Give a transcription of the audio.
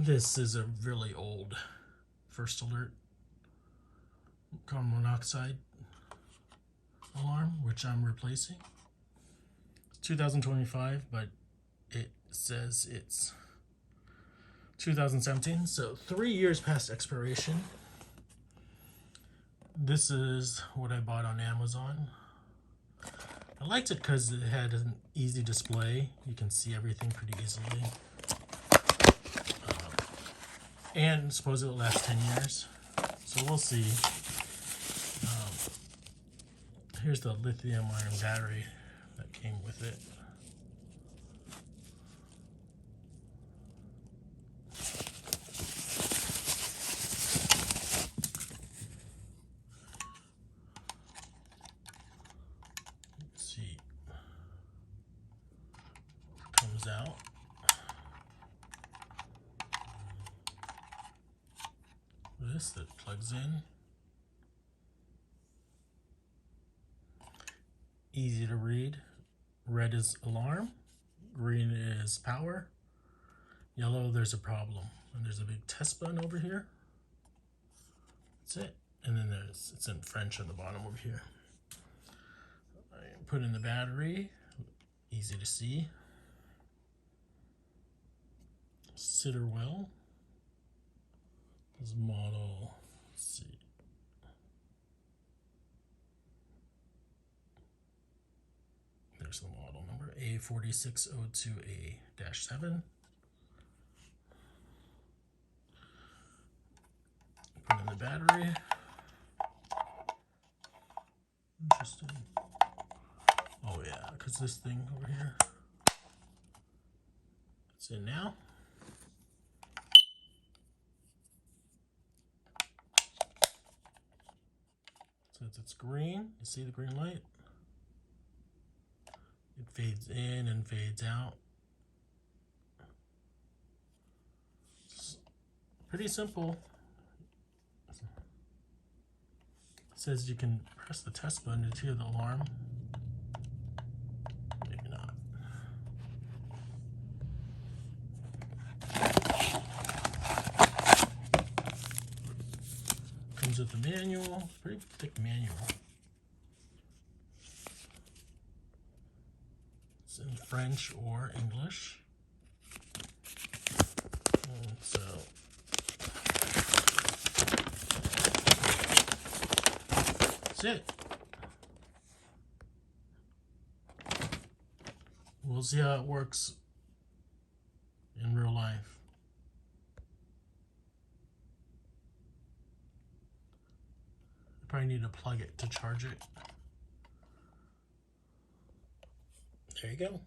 This is a really old first alert carbon monoxide alarm, which I'm replacing. It's 2025, but it says it's 2017, so 3 years past expiration. This is what I bought on Amazon. I liked it because it had an easy display. You can see everything pretty easily. And supposedly it'll last 10 years. So we'll see. Here's the lithium ion battery that came with it. Let's see. Comes out. This that plugs in. Easy to read. Red is alarm, green is power, yellow there's a problem, and there's a big test button over here. That's it. And then it's in French on the bottom over here. I put in the battery, easy to see. Siterwell. This model, let's see. There's the model number, A4602A-7. Put in the battery. Interesting. Oh yeah, because this thing over here, it's in now. Since it's green, you see the green light? It fades in and fades out. It's pretty simple. It says you can press the test button to hear the alarm. Maybe not. Comes with the manual. It's a pretty thick manual. In French or English. And so that's it. We'll see how it works in real life. You probably need to plug it to charge it. There you go.